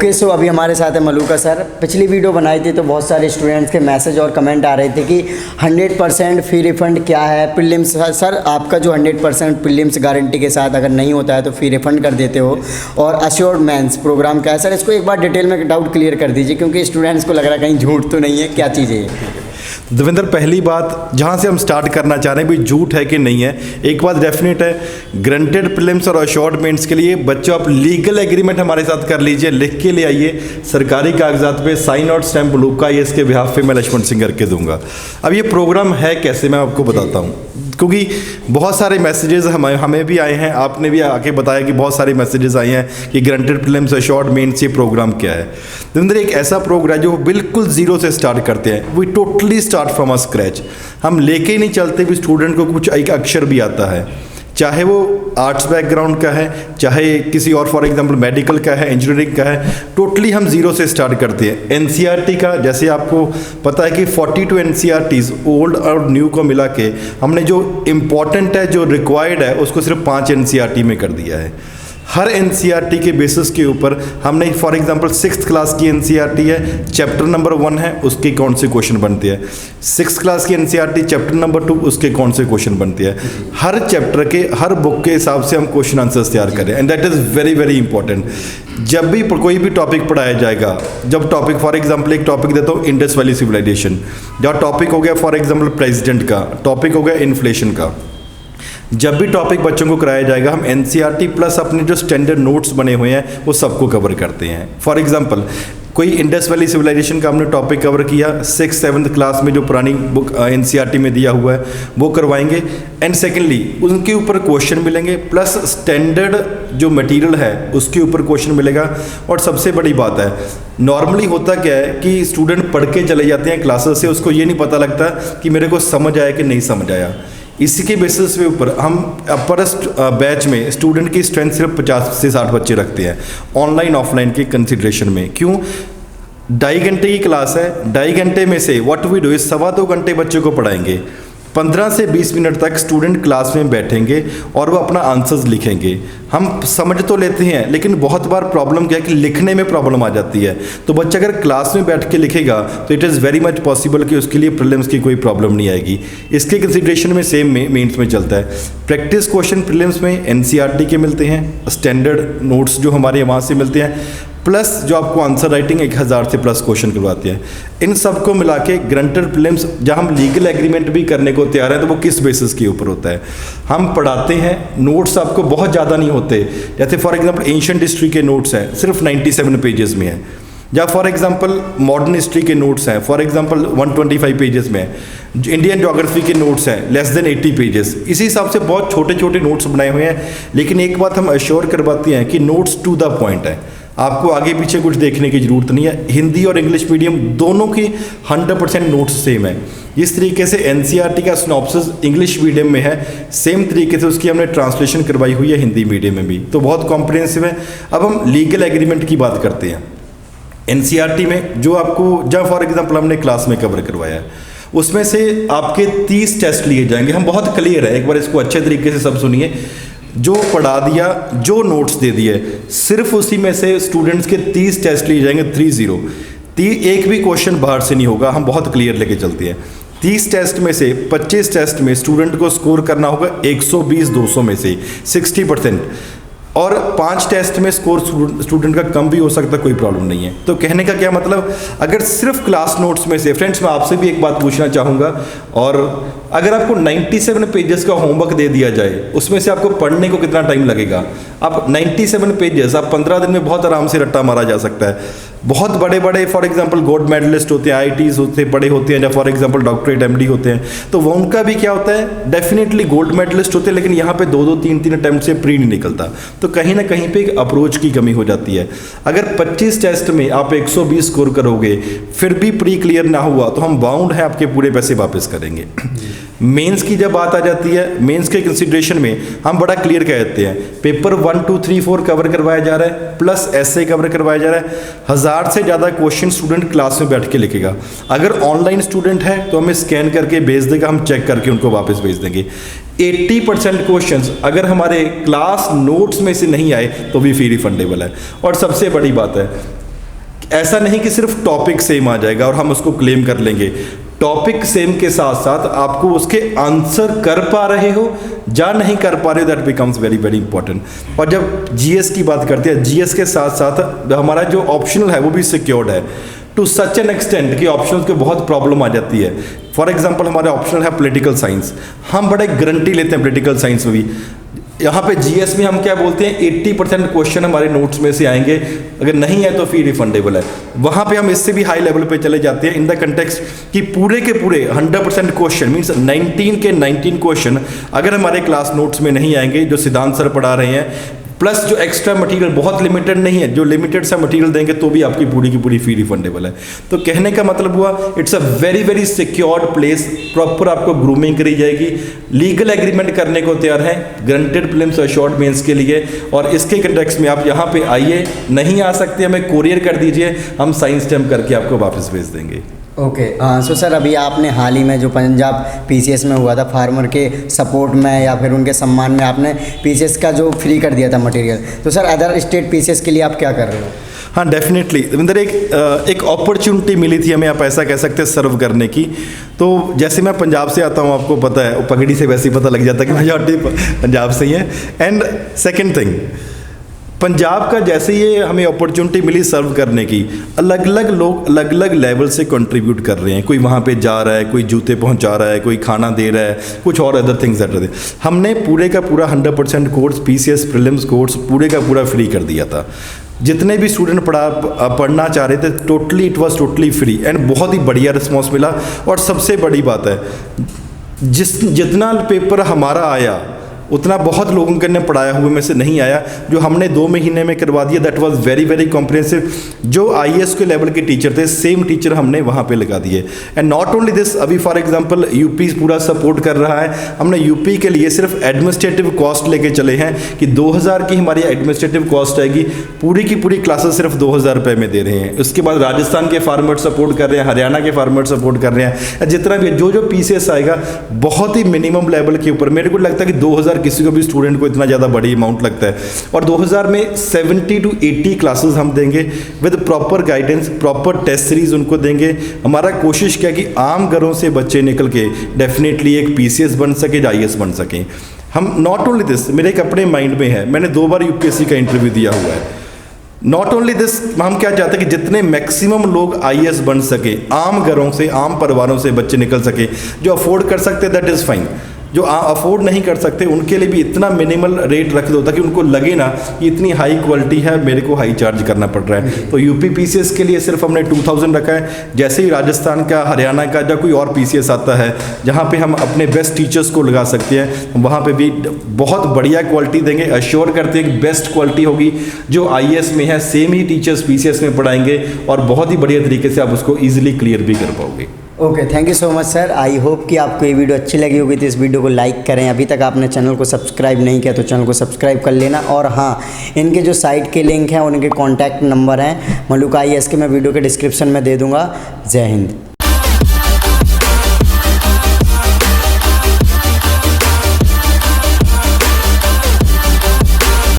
Okay so अभी हमारे साथ है मलूका सर। पिछली वीडियो बनाई थी तो बहुत सारे स्टूडेंट्स के मैसेज और कमेंट आ रहे थे कि 100% फी रिफ़ंड क्या है प्रीलिम्स। सर आपका जो 100% प्रीलिम्स गारंटी के साथ अगर नहीं होता है तो फी रिफ़ंड कर देते हो, और अश्योर्ड मेंस प्रोग्राम क्या है सर, इसको एक बार डिटेल में डाउट क्लियर कर दीजिए क्योंकि स्टूडेंट्स को लग रहा है कहीं झूठ तो नहीं है, क्या चीज़ है ये? देवेंद्र, पहली बात जहाँ से हम स्टार्ट करना चाह रहे हैं भी झूठ है कि नहीं है, एक बात डेफिनेट है, ग्रंटेड प्रीलिम्स और अश्योर्ड मेंस के लिए बच्चों आप लीगल एग्रीमेंट हमारे साथ कर लीजिए, लिख के ले आइए सरकारी कागजात पे साइन और स्टैम्प लूका, ये इसके बिहाफ पे मैं लक्ष्मण सिंह करके दूंगा। अब ये प्रोग्राम है कैसे, मैं आपको बताता हूँ, क्योंकि बहुत सारे मैसेजेस हमें भी आए हैं, आपने भी आके बताया कि बहुत सारे मैसेजेस आए हैं कि ग्रंटेड प्रीलिम्स अश्योर्ड मेंस ये प्रोग्राम क्या है। देवेंद्र, एक ऐसा प्रोग्राम जो बिल्कुल जीरो से स्टार्ट करते हैं, we totally start from a scratch. हम लेके ही नहीं चलते भी स्टूडेंट को कुछ एक अक्षर भी आता है, चाहे वो आर्ट्स बैकग्राउंड का है, चाहे किसी और फॉर एग्जांपल मेडिकल का है, इंजीनियरिंग का है, टोटली हम जीरो से स्टार्ट करते हैं। एनसीईआरटी का जैसे आपको पता है कि 42 एनसीईआरटीज ओल्ड और न्यू को मिला के हमने जो इम्पॉर्टेंट है, जो रिक्वायर्ड है, उसको सिर्फ 5 एनसीईआरटी में कर दिया है। हर एनसीईआरटी के बेसिस के ऊपर हमने फॉर एग्जांपल 6th क्लास की एनसीईआरटी है, चैप्टर नंबर 1 है, उसके कौन से क्वेश्चन बनते हैं। 6th क्लास की एनसीईआरटी चैप्टर नंबर 2, उसके कौन से क्वेश्चन बनते हैं। हर चैप्टर के हर बुक के हिसाब से हम क्वेश्चन आंसर्स तैयार करें, and that is very very important. जब भी कोई भी टॉपिक पढ़ाया जाएगा, जब टॉपिक फॉर एग्जांपल एक टॉपिक देता हूँ इंडस वैली सिविलाइजेशन, जब टॉपिक हो गया फॉर एग्जांपल प्रेसिडेंट का, टॉपिक हो गया इन्फ्लेशन का, जब भी टॉपिक बच्चों को कराया जाएगा हम एनसीईआरटी प्लस अपने जो स्टैंडर्ड नोट्स बने हुए हैं वो सबको कवर करते हैं। फॉर एग्जांपल कोई इंडस वैली सिविलाइजेशन का हमने टॉपिक कवर किया, 6th 7th क्लास में जो पुरानी बुक एनसीईआरटी में दिया हुआ है वो करवाएंगे, एंड सेकेंडली उनके ऊपर क्वेश्चन मिलेंगे प्लस स्टैंडर्ड जो मटेरियल है उसके ऊपर क्वेश्चन मिलेगा। और सबसे बड़ी बात है, नॉर्मली होता क्या है कि स्टूडेंट पढ़ के चले जाते हैं क्लासेस से, उसको ये नहीं पता लगता कि मेरे को समझ आया कि नहीं समझ आया। इसी के बेसिस पे ऊपर हम अपर बैच में स्टूडेंट की स्ट्रेंथ सिर्फ 50 से 60 बच्चे रखते हैं ऑनलाइन ऑफलाइन के कंसिडरेशन में। क्यों? 2.5 घंटे की क्लास है, 2.5 घंटे में से व्हाट वी डू इज 2.25 घंटे बच्चों को पढ़ाएंगे, 15 से 20 मिनट तक स्टूडेंट क्लास में बैठेंगे और वो अपना आंसर्स लिखेंगे। हम समझ तो लेते हैं लेकिन बहुत बार प्रॉब्लम क्या है कि लिखने में प्रॉब्लम आ जाती है, तो बच्चा अगर क्लास में बैठ के लिखेगा तो it is very much possible कि उसके लिए प्रीलिम्स की कोई प्रॉब्लम नहीं आएगी। इसके कंसिडरेशन में सेम मेंस में चलता है। प्रैक्टिस क्वेश्चन प्रीलिम्स में एनसीईआरटी के मिलते हैं, स्टैंडर्ड नोट्स जो हमारे वहाँ से मिलते हैं, प्लस जो आपको आंसर राइटिंग 1000 से प्लस क्वेश्चन करवाते हैं। इन सबको मिला के ग्रंटेड प्रीलिम्स जहाँ हम लीगल एग्रीमेंट भी करने को तैयार हैं तो वो किस बेसिस के ऊपर होता है, हम पढ़ाते हैं, नोट्स आपको बहुत ज़्यादा नहीं होते, जैसे फॉर एग्जांपल एंशिएंट हिस्ट्री के नोट्स हैं सिर्फ 97 पेजेस में है, या फॉर एग्जांपल मॉडर्न हिस्ट्री के नोट्स हैं फॉर एग्जांपल 125 पेजेस में है, इंडियन ज्योग्राफी के नोट्स हैं लेस देन 80 पेजेस। इसी हिसाब से बहुत छोटे छोटे नोट्स बनाए हुए हैं, लेकिन एक बात हम अश्योर करवाते हैं कि नोट्स टू द पॉइंट है, आपको आगे पीछे कुछ देखने की ज़रूरत नहीं है। हिंदी और इंग्लिश मीडियम दोनों की 100% नोट्स सेम है। इस तरीके से एनसीईआरटी का सिनॉप्सिस इंग्लिश मीडियम में है, सेम तरीके से उसकी हमने ट्रांसलेशन करवाई हुई है हिंदी मीडियम में भी, तो बहुत कॉम्प्रिहेंसिव है। अब हम लीगल एग्रीमेंट की बात करते हैं। एनसीईआरटी में जो आपको जहाँ फॉर एग्जांपल हमने क्लास में कवर करवाया है उसमें से आपके 30 टेस्ट लिए जाएंगे। हम बहुत क्लियर है, एक बार इसको अच्छे तरीके से सब सुनिए। जो पढ़ा दिया, जो नोट्स दे दिए, सिर्फ उसी में से स्टूडेंट्स के 30 टेस्ट लिए जाएंगे, 30। एक भी क्वेश्चन बाहर से नहीं होगा, हम बहुत क्लियर लेके चलते हैं। 30 टेस्ट में से 25 टेस्ट में स्टूडेंट को स्कोर करना होगा 120-200 में से 60%, और 5 टेस्ट में स्कोर स्टूडेंट का कम भी हो सकता है, कोई प्रॉब्लम नहीं है। तो कहने का क्या मतलब, अगर सिर्फ क्लास नोट्स में से, फ्रेंड्स मैं आपसे भी एक बात पूछना चाहूँगा, और अगर आपको 97 पेजेस का होमवर्क दे दिया जाए उसमें से आपको पढ़ने को कितना टाइम लगेगा? आप 97 पेजेस आप 15 दिन में बहुत आराम से रट्टा मारा जा सकता है। बहुत बड़े बड़े फॉर एग्जांपल गोल्ड मेडलिस्ट होते हैं, आईआईटीज होते बड़े होते हैं, या फॉर एग्जांपल डॉक्टरेट एमडी होते हैं, तो वो उनका भी क्या होता है, डेफिनेटली गोल्ड मेडलिस्ट होते हैं, लेकिन यहाँ पे 2-2 3-3 अटैम्प्ट से प्री नहीं निकलता, तो कहीं ना कहीं पे एक अप्रोच की कमी हो जाती है। अगर 25 टेस्ट में आप 120 स्कोर करोगे फिर भी प्री क्लियर ना हुआ तो हम बाउंड है आपके पूरे पैसे वापस करेंगे। मेंस की जब बात आ जाती है, मेंस के कंसिडरेशन में हम बड़ा क्लियर कह देते हैं, पेपर 1 2 3 4 कवर करवाया जा रहा है, प्लस ऐसे कवर करवाया जा रहा है। 1000 से ज़्यादा क्वेश्चन स्टूडेंट क्लास में बैठ के लिखेगा। अगर ऑनलाइन स्टूडेंट है तो हमें स्कैन करके भेज देगा, हम चेक करके उनको वापस भेज देंगे। 80% क्वेश्चंस अगर हमारे क्लास नोट्स में से नहीं आए तो भी फी रिफंडेबल है। और सबसे बड़ी बात है, ऐसा नहीं कि सिर्फ टॉपिक सेम आ जाएगा और हम उसको क्लेम कर लेंगे। टॉपिक सेम के साथ साथ आपको उसके आंसर कर पा रहे हो या नहीं कर पा रहे हो, that becomes very very important. और जब जीएस की बात करते हैं, जीएस के साथ साथ हमारा जो ऑप्शनल है वो भी सिक्योर्ड है टू सच एन एक्सटेंट कि ऑप्शंस को बहुत प्रॉब्लम आ जाती है। फॉर एग्जांपल हमारा ऑप्शनल है पॉलिटिकल साइंस, हम बड़े गारंटी लेते हैं पॉलिटिकल साइंस में भी। यहाँ पे जीएस में हम क्या बोलते हैं, 80% क्वेश्चन हमारे नोट्स में से आएंगे, अगर नहीं है तो फी रिफंडेबल है। वहाँ पे हम इससे भी हाई लेवल पे चले जाते हैं इन द कंटेक्स्ट कि पूरे के पूरे 100% क्वेश्चन मीन्स 19 के 19 क्वेश्चन अगर हमारे क्लास नोट्स में नहीं आएंगे, जो सिद्धांत सर पढ़ा रहे हैं, प्लस जो एक्स्ट्रा मटेरियल बहुत लिमिटेड नहीं है, जो लिमिटेड सा मटेरियल देंगे तो भी आपकी पूरी की पूरी फी रिफंडेबल है। तो कहने का मतलब हुआ it's a very very secured place, proper आपको ग्रूमिंग करी जाएगी, लीगल एग्रीमेंट करने को तैयार है ग्रांटेड प्रीलिम्स और शॉर्ट मेंस के लिए। और इसके कंटेक्स्ट में आप यहाँ पे आइए, नहीं आ सकते हमें कोरियर कर दीजिए, हम साइन स्टैम्प करके आपको वापस भेज देंगे। ओके सो सर, अभी आपने हाल ही में जो पंजाब पीसीएस में हुआ था फार्मर के सपोर्ट में या फिर उनके सम्मान में आपने पीसीएस का जो फ्री कर दिया था मटेरियल, तो सर अदर स्टेट पीसीएस के लिए आप क्या कर रहे हो? हाँ डेफिनेटली अंदर एक अपॉर्चुनिटी मिली थी हमें, आप ऐसा कह सकते हैं, सर्व करने की। तो जैसे मैं पंजाब से आता हूँ, आपको पता है पगड़ी से वैसे ही पता लग जाता है कि मेजॉरिटी पंजाब से ही है। एंड सेकेंड थिंग, पंजाब का जैसे ये हमें अपॉर्चुनिटी मिली सर्व करने की, अलग अलग लोग अलग अलग लेवल से कंट्रीब्यूट कर रहे हैं। कोई वहाँ पे जा रहा है, कोई जूते पहुँचा रहा है, कोई खाना दे रहा है, कुछ और अदर थिंग्स कर रहे थे। हमने पूरे का पूरा 100% कोर्स पीसीएस प्रीलिम्स कोर्स पूरे का पूरा फ्री कर दिया था। जितने भी स्टूडेंट पढ़ना चाह रहे थे, totally it was totally free and बहुत ही बढ़िया रिस्पॉन्स मिला। और सबसे बड़ी बात है, जितना पेपर हमारा आया उतना बहुत लोगों के ने पढ़ाया हुए में से नहीं आया। जो हमने 2 महीने में करवा दिया, that was very very comprehensive. जो आईएएस के लेवल के टीचर थे, सेम टीचर हमने वहाँ पे लगा दिए। एंड नॉट ओनली दिस, अभी फॉर एग्जांपल यूपी पूरा सपोर्ट कर रहा है। हमने यूपी के लिए सिर्फ एडमिनिस्ट्रेटिव कॉस्ट लेके चले हैं कि 2000 की हमारी एडमिनिस्ट्रेटिव कॉस्ट आएगी, पूरी की पूरी क्लासेस सिर्फ 2000 रुपये में दे रहे हैं। उसके बाद राजस्थान के फार्मर सपोर्ट कर रहे हैं, हरियाणा के फार्मर सपोर्ट कर रहे हैं। जितना भी जो पीसीएस आएगा बहुत ही मिनिमम लेवल के ऊपर, मेरे को लगता है कि 2000 किसी को भी स्टूडेंट को इतना ज़्यादा बड़ी अमाउंट लगता है। और 2000 में 70 to 80 क्लासेस हम देंगे with proper guidance, proper test series उनको देंगे। हमारा कोशिश क्या कि आम घरों से बच्चे निकल के डेफिनेटली एक पीसीएस बन सके, आईएएस बन सकें। हम नॉट ओनली दिस, मेरे एक अपने माइंड में है, मैंने 2 बार यूपीएससी का इंटरव्यू दिया हुआ है। नॉट ओनली दिस, हम क्या चाहते हैं कि जितने मैक्सिमम लोग आईएएस बन सके, आम घरों से, आम परिवारों से बच्चे निकल सके। जो अफोर्ड कर सकते दैट इज़ फाइन, जो अफोर्ड नहीं कर सकते उनके लिए भी इतना मिनिमल रेट रख दो ताकि उनको लगे ना कि इतनी हाई क्वालिटी है, मेरे को हाई चार्ज करना पड़ रहा है। तो यूपी पीसीएस के लिए सिर्फ हमने 2000 रखा है। जैसे ही राजस्थान का, हरियाणा का या कोई और पीसीएस आता है जहाँ पे हम अपने बेस्ट टीचर्स को लगा सकते हैं, वहाँ पे भी बहुत बढ़िया क्वालिटी देंगे। अश्योर करते हैं कि बेस्ट क्वालिटी होगी। जो आईएएस में है सेम ही टीचर्स पीसीएस में पढ़ाएंगे और बहुत ही बढ़िया तरीके से आप उसको ईजिली क्लियर भी कर पाओगे। Okay, thank you so much sir. I hope कि आपको ये वीडियो अच्छी लगी होगी, तो इस वीडियो को लाइक करें। अभी तक आपने चैनल को सब्सक्राइब नहीं किया तो चैनल को सब्सक्राइब कर लेना। और हाँ, इनके जो साइट के लिंक हैं, उनके कॉन्टैक्ट नंबर हैं मलूका आईएएस के, मैं वीडियो के डिस्क्रिप्शन में दे दूँगा। जय हिंद।